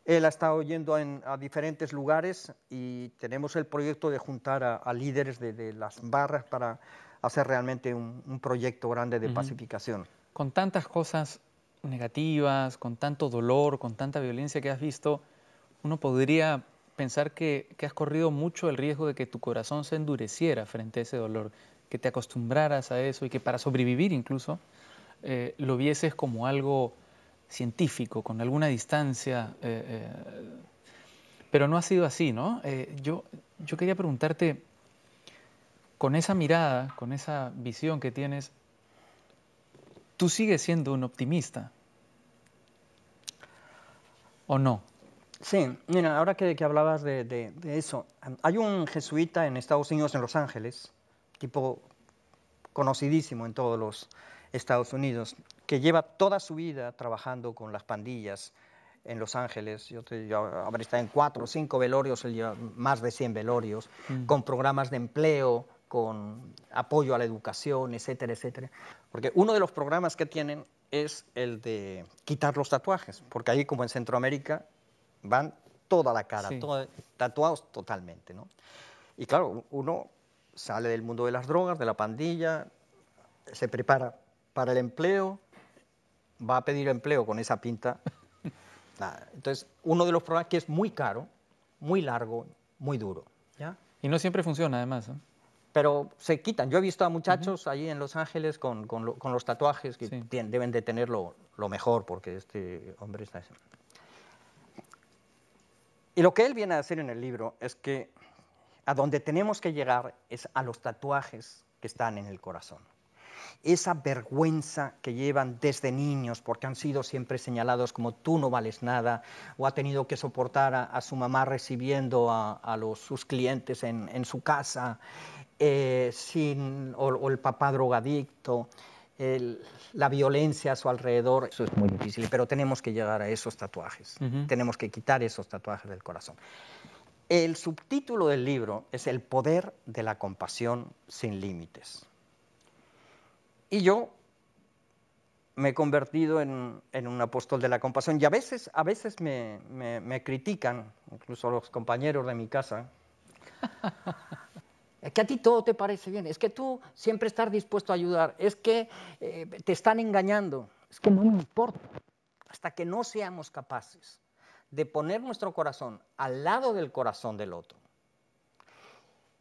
Él ha estado yendo a diferentes lugares y tenemos el proyecto de juntar a líderes de las barras para hacer realmente un proyecto grande de pacificación. Con tantas cosas negativas, con tanto dolor, con tanta violencia que has visto, uno podría pensar que has corrido mucho el riesgo de que tu corazón se endureciera frente a ese dolor, que te acostumbraras a eso y que para sobrevivir incluso lo vieses como algo científico, con alguna distancia, pero no ha sido así, ¿no? Yo quería preguntarte, con esa mirada, con esa visión que tienes, ¿tú sigues siendo un optimista? ¿O no? Sí, mira, ahora que hablabas de eso, hay un jesuita en Estados Unidos, en Los Ángeles, tipo conocidísimo en todos los Estados Unidos, que lleva toda su vida trabajando con las pandillas en Los Ángeles. Yo habré estado en 4 o 5 velorios, él lleva más de 100 velorios, con programas de empleo, con apoyo a la educación, etcétera, etcétera. Porque uno de los programas que tienen es el de quitar los tatuajes, porque ahí, como en Centroamérica, van toda la cara, sí, tatuados totalmente, ¿no? Y claro, uno sale del mundo de las drogas, de la pandilla, se prepara para el empleo, va a pedir empleo con esa pinta. Entonces, uno de los programas que es muy caro, muy largo, muy duro, ¿ya? Y no siempre funciona, además, ¿eh? Pero se quitan. Yo he visto a muchachos allí en Los Ángeles con los tatuajes que sí, deben de tener lo mejor, porque este hombre está... Y lo que él viene a decir en el libro es que a donde tenemos que llegar es a los tatuajes que están en el corazón. Esa vergüenza que llevan desde niños porque han sido siempre señalados como tú no vales nada, o ha tenido que soportar a su mamá recibiendo a sus clientes en su casa, o el papá drogadicto, la violencia a su alrededor. Eso es muy difícil, pero tenemos que llegar a esos tatuajes, tenemos que quitar esos tatuajes del corazón. El subtítulo del libro es El poder de la compasión sin límites. Y yo me he convertido en un apóstol de la compasión, y a veces me critican, incluso los compañeros de mi casa. Es que a ti todo te parece bien, es que tú siempre estás dispuesto a ayudar, es que te están engañando. Es que no me importa, hasta que no seamos capaces de poner nuestro corazón al lado del corazón del otro.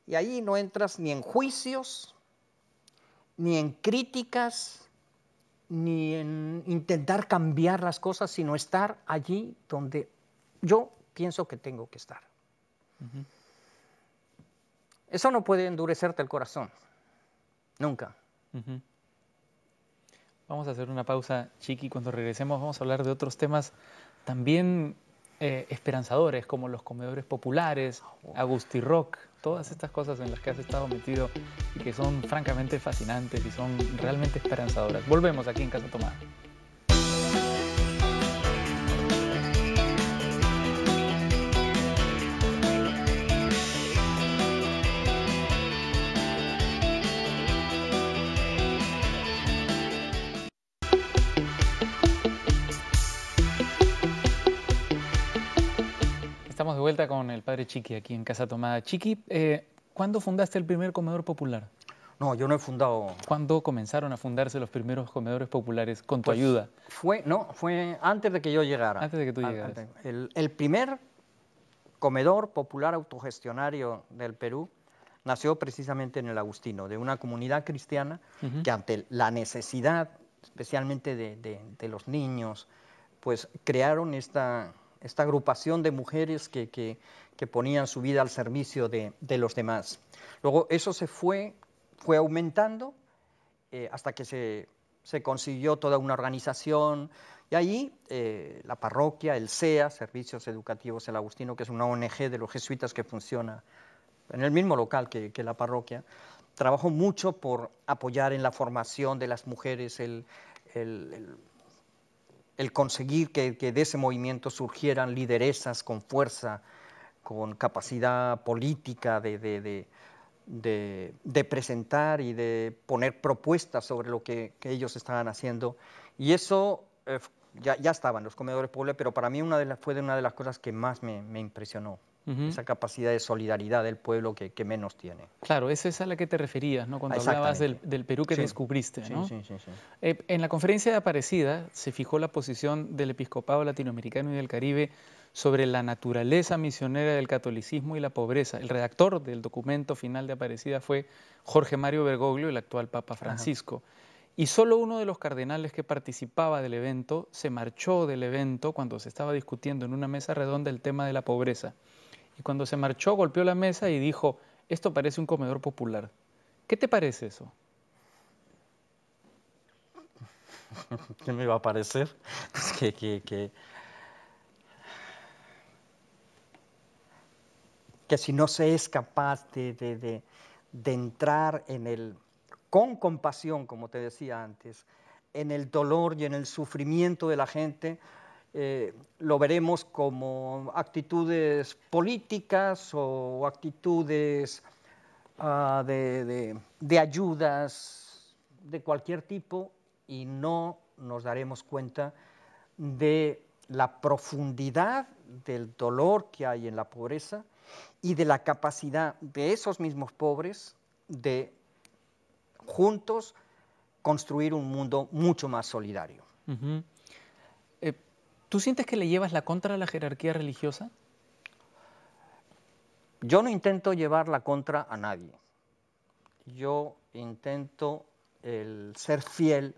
Y ahí no entras ni en juicios, ni en críticas, ni en intentar cambiar las cosas, sino estar allí donde yo pienso que tengo que estar. Eso no puede endurecerte el corazón, nunca. Vamos a hacer una pausa, Chiqui. Cuando regresemos vamos a hablar de otros temas también esperanzadores, como los comedores populares, Agustí Rock, todas estas cosas en las que has estado metido y que son francamente fascinantes y son realmente esperanzadoras. Volvemos aquí en Casa Tomada. Estamos de vuelta con el padre Chiqui aquí en Casa Tomada. Chiqui, ¿cuándo fundaste el primer comedor popular? No, yo no he fundado. ¿Cuándo comenzaron a fundarse los primeros comedores populares con tu Pues, ayuda? fue antes de que yo llegara. Antes de que tú llegaras. El primer comedor popular autogestionario del Perú nació precisamente en el Agustino, de una comunidad cristiana que ante la necesidad, especialmente de los niños, pues crearon esta agrupación de mujeres que ponían su vida al servicio de los demás. Luego eso fue aumentando hasta que se consiguió toda una organización y allí la parroquia, el SEA, Servicios Educativos El Agustino, que es una ONG de los jesuitas que funciona en el mismo local que la parroquia, trabajó mucho por apoyar en la formación de las mujeres, el conseguir que de ese movimiento surgieran lideresas con fuerza, con capacidad política de presentar y de poner propuestas sobre lo que ellos estaban haciendo. Y eso ya estaba en los comedores populares, pero para mí fue una de las cosas que más me impresionó. Esa capacidad de solidaridad del pueblo que menos tiene. Claro, esa es a la que te referías, ¿no? Cuando hablabas del Perú que descubriste, ¿no? Sí. En la conferencia de Aparecida se fijó la posición del episcopado latinoamericano y del Caribe sobre la naturaleza misionera del catolicismo y la pobreza. El redactor del documento final de Aparecida fue Jorge Mario Bergoglio, el actual Papa Francisco. Y solo uno de los cardenales que participaba del evento se marchó del evento cuando se estaba discutiendo en una mesa redonda el tema de la pobreza. Y cuando se marchó, golpeó la mesa y dijo, esto parece un comedor popular. ¿Qué te parece eso? ¿Qué me va a parecer? Pues que si no se es capaz de entrar con compasión, como te decía antes, en el dolor y en el sufrimiento de la gente, lo veremos como actitudes políticas o actitudes de ayudas de cualquier tipo y no nos daremos cuenta de la profundidad del dolor que hay en la pobreza y de la capacidad de esos mismos pobres de juntos construir un mundo mucho más solidario. ¿Tú sientes que le llevas la contra a la jerarquía religiosa? Yo no intento llevar la contra a nadie. Yo intento ser fiel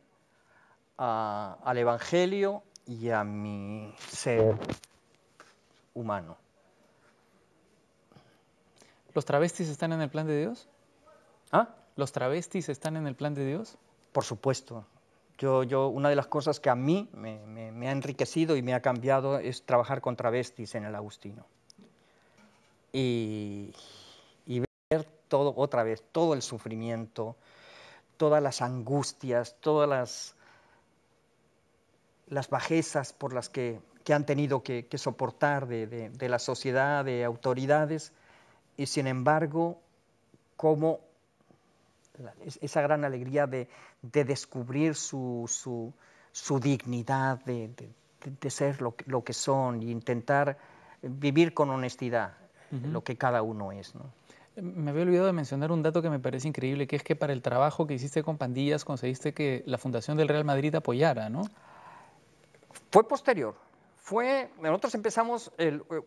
al Evangelio y a mi ser humano. ¿Los travestis están en el plan de Dios? ¿Ah? ¿Los travestis están en el plan de Dios? Por supuesto. Una de las cosas que a mí me ha enriquecido y me ha cambiado es trabajar con travestis en el Agustino. Y ver otra vez, todo el sufrimiento, todas las angustias, todas las bajezas por las que han tenido que soportar de la sociedad, de autoridades, y sin embargo, como esa gran alegría de descubrir su dignidad, de ser lo que son, e intentar vivir con honestidad lo que cada uno es, ¿no? Me había olvidado de mencionar un dato que me parece increíble, que es que para el trabajo que hiciste con pandillas conseguiste que la Fundación del Real Madrid apoyara, ¿no? Fue posterior. Nosotros empezamos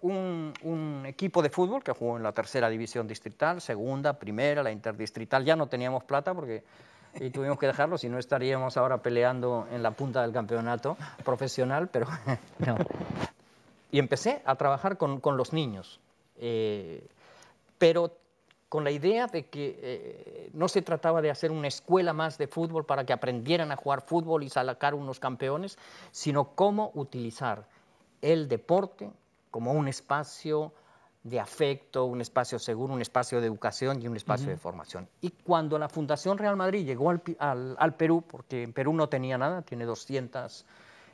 un equipo de fútbol que jugó en la tercera división distrital, segunda, primera, la interdistrital. Ya no teníamos plata y tuvimos que dejarlo, si no estaríamos ahora peleando en la punta del campeonato profesional, pero no. Y empecé a trabajar con los niños, pero con la idea de que no se trataba de hacer una escuela más de fútbol para que aprendieran a jugar fútbol y sacar unos campeones, sino cómo utilizar el deporte como un espacio de afecto, un espacio seguro, un espacio de educación y un espacio de formación. Y cuando la Fundación Real Madrid llegó al Perú, porque en Perú no tenía nada, tiene 200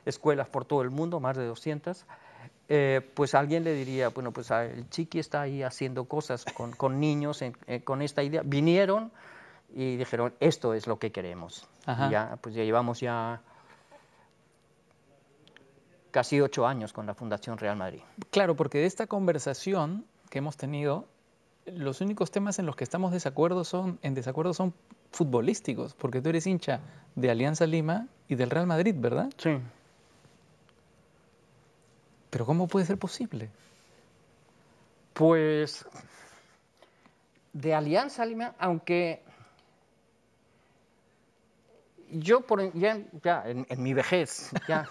escuelas por todo el mundo, más de 200, pues alguien le diría, bueno, pues el Chiqui está ahí haciendo cosas con niños, con esta idea. Vinieron y dijeron, esto es lo que queremos. Y ya llevamos casi 8 años con la Fundación Real Madrid. Claro, porque de esta conversación que hemos tenido, los únicos temas en los que estamos en desacuerdo son futbolísticos, porque tú eres hincha de Alianza Lima y del Real Madrid, ¿verdad? Sí. Pero ¿cómo puede ser posible? Pues de Alianza Lima, aunque yo ya en mi vejez, ya,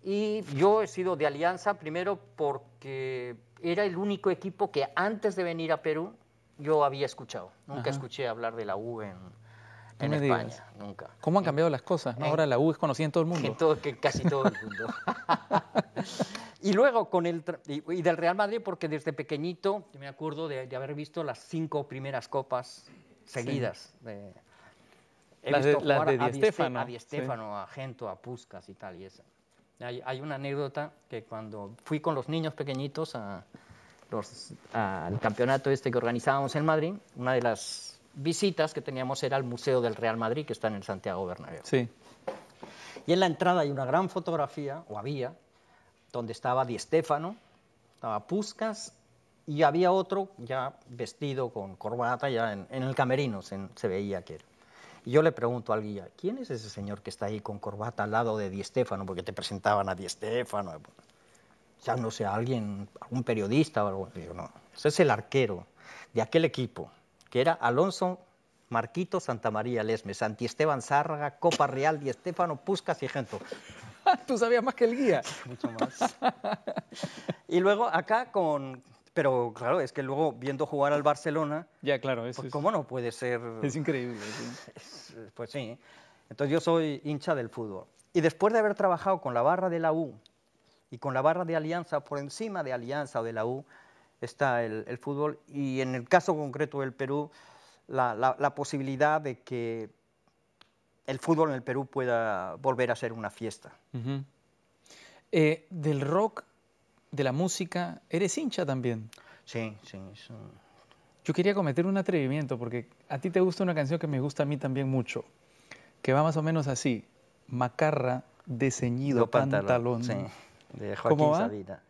y yo he sido de Alianza primero porque era el único equipo que antes de venir a Perú yo había escuchado. Nunca Ajá. escuché hablar de la U en No me España, digas. nunca. ¿Cómo han cambiado las cosas, no? Ahora la U es conocida en todo el mundo. Que casi todo el mundo. Y luego y del Real Madrid, porque desde pequeñito me acuerdo de haber visto las 5 primeras copas seguidas. Sí. He Las visto de jugar Di Stéfano. a Di Stéfano, a Gento, a Puskás y tal y eso. Hay una anécdota que cuando fui con los niños pequeñitos al campeonato este que organizábamos en Madrid, una de las visitas que teníamos era al Museo del Real Madrid, que está en el Santiago Bernabéu. Sí. Y en la entrada hay una gran fotografía, o había, donde estaba Di Stéfano, estaba Puskás, y había otro ya vestido con corbata, ya en el camerino se veía que era. Y yo le pregunto al guía, ¿quién es ese señor que está ahí con corbata al lado de Di Stéfano? Porque te presentaban a Di Stéfano. Ya no sé, algún periodista o algo. Digo, no, ese es el arquero de aquel equipo, que era Alonso Marquito Santamaría Lesmes, Santi Esteban Zárraga, Copa Real, Di Stéfano, Puskás y Gento. Tú sabías más que el guía. Mucho más. Y luego acá pero claro, es que luego viendo jugar al Barcelona, Ya, claro, eso pues ¿cómo no puede ser? es increíble. Sí. Pues sí. Entonces yo soy hincha del fútbol. Y después de haber trabajado con la barra de la U y con la barra de Alianza, por encima de Alianza o de la U, está el fútbol. Y en el caso concreto del Perú, la posibilidad de que el fútbol en el Perú pueda volver a ser una fiesta. Uh-huh. Del rock, de la música, ¿eres hincha también? Sí, sí. Yo quería cometer un atrevimiento porque a ti te gusta una canción que me gusta a mí también mucho, que va más o menos así: Macarra de ceñido pantalón. Sí, de Joaquín ¿Cómo va? Sabina.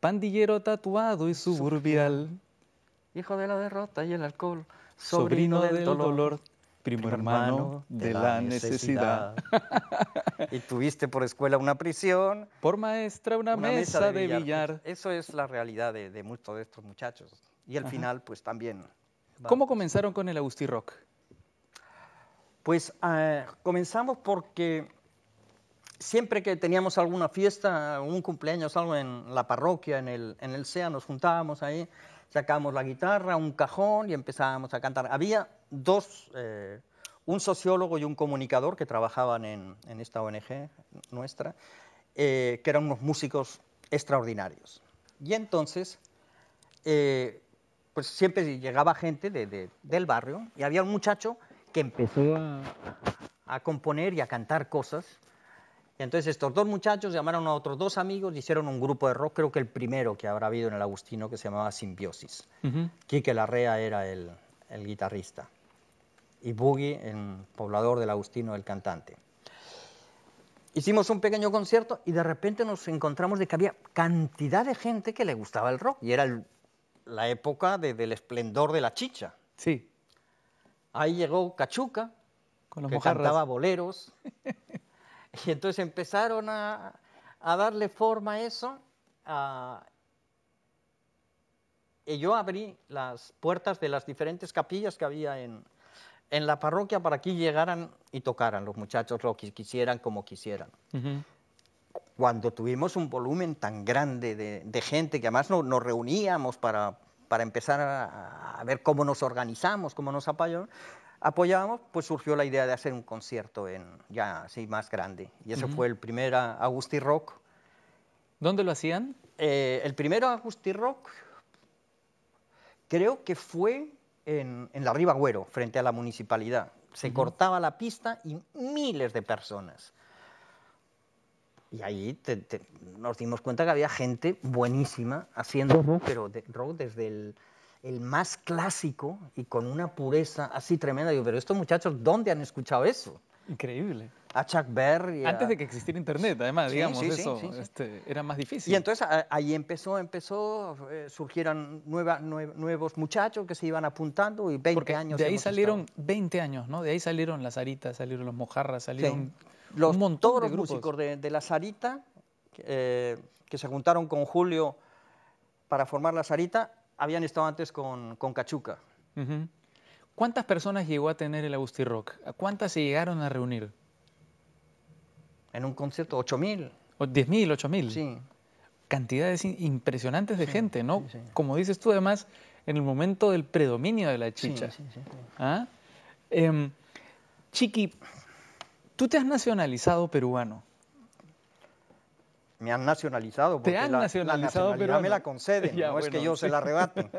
Pandillero tatuado y suburbial, Hijo de la derrota y el alcohol, sobrino del dolor, primo hermano de la necesidad. Y tuviste por escuela una prisión, Por maestra una mesa de billar. Eso es la realidad de muchos de estos muchachos. Y al final, pues también. ¿Cómo comenzaron con el Agustí Rock? Pues comenzamos porque siempre que teníamos alguna fiesta, un cumpleaños, algo en la parroquia, en el SEA, nos juntábamos ahí, sacábamos la guitarra, un cajón y empezábamos a cantar. Había un sociólogo y un comunicador que trabajaban en esta ONG nuestra, que eran unos músicos extraordinarios. Y entonces, pues siempre llegaba gente del barrio y había un muchacho que empezó a componer y a cantar cosas. Y entonces estos dos muchachos llamaron a otros dos amigos y hicieron un grupo de rock, creo que el primero que habrá habido en el Agustino, que se llamaba Simbiosis. Quique Larrea era el guitarrista y Boogie, el poblador del Agustino, el cantante. Hicimos un pequeño concierto y de repente nos encontramos de que había cantidad de gente que le gustaba el rock y era la época del esplendor de la chicha. Sí. Ahí llegó Cachuca, que cantaba boleros. Y entonces empezaron a darle forma a eso. Y yo abrí las puertas de las diferentes capillas que había en la parroquia para que llegaran y tocaran los muchachos lo que quisieran, como quisieran. Cuando tuvimos un volumen tan grande de gente, que además nos reuníamos para empezar a ver cómo nos organizamos, cómo nos apoyábamos, pues surgió la idea de hacer un concierto ya así más grande. Y eso fue el primer Agustí Rock. ¿Dónde lo hacían? El primero Agustí Rock creo que fue en la Ribagüero, frente a la municipalidad. Se cortaba la pista y miles de personas. Y ahí nos dimos cuenta que había gente buenísima haciendo rock, pero rock desde el más clásico y con una pureza así tremenda. Digo, pero estos muchachos, ¿dónde han escuchado eso? Increíble. a Chuck Berry. Antes de que existiera Internet, además, Sí, digamos, sí, sí, eso sí, sí. era más difícil. Y entonces ahí surgieron nuevos muchachos que se iban apuntando y 20 Porque años de ahí hemos salieron estado. 20 años, ¿no? De ahí salieron las Saritas, salieron los Mojarras, salieron Sí. un montón Todos de los grupos. músicos de la Sarita que se juntaron con Julio para formar la Sarita habían estado antes con Cachuca. Ujú. ¿Cuántas personas llegó a tener el Agustí Rock? ¿A cuántas se llegaron a reunir? En un concierto, 8.000. ¿O 10.000, 8.000? Sí. Cantidades impresionantes de Sí, gente, ¿no? sí, sí. Como dices tú, además, en el momento del predominio de la chicha. Sí, sí, sí, sí. ¿Ah? Chiqui, tú te has nacionalizado peruano. Me han nacionalizado porque Te han la nacionalizado nacionalidad peruano. me la conceden, Ya, no es que bueno, yo sí. se la arrebate.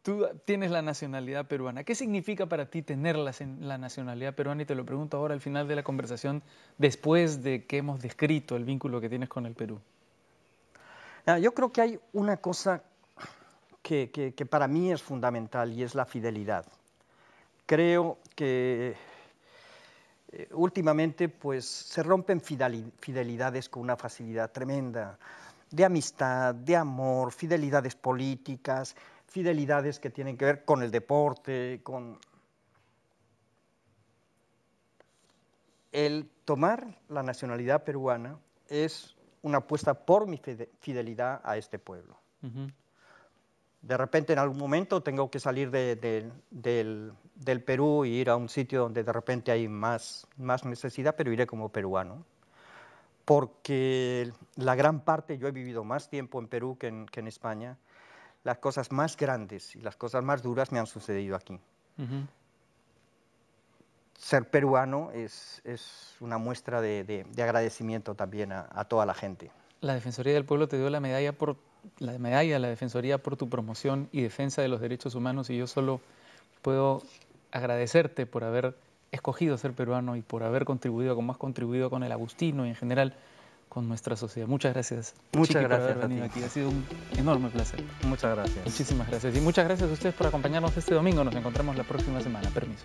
Tú tienes la nacionalidad peruana. ¿Qué significa para ti tener la nacionalidad peruana? Y te lo pregunto ahora al final de la conversación, después de que hemos descrito el vínculo que tienes con el Perú. Yo creo que hay una cosa que para mí es fundamental y es la fidelidad. Creo que últimamente pues, se rompen fidelidades con una facilidad tremenda, de amistad, de amor, fidelidades políticas, fidelidades que tienen que ver con el deporte, con... El tomar la nacionalidad peruana es una apuesta por mi fidelidad a este pueblo. Uh-huh. De repente en algún momento tengo que salir del Perú e ir a un sitio donde de repente hay más necesidad, pero iré como peruano. Porque la gran parte, yo he vivido más tiempo en Perú que en España, las cosas más grandes y las cosas más duras me han sucedido aquí. Uh-huh. Ser peruano es una muestra de agradecimiento también a toda la gente. La Defensoría del Pueblo te dio la medalla a la Defensoría por tu promoción y defensa de los derechos humanos, y yo solo puedo agradecerte por haber escogido ser peruano y por haber contribuido como has contribuido con el Agustino y en general con nuestra sociedad. Muchas gracias, Muchas Chiqui, gracias por haber a venido ti. aquí. Ha sido un enorme placer. Muchas gracias. Muchísimas gracias. Y muchas gracias a ustedes por acompañarnos este domingo. Nos encontramos la próxima semana. Permiso.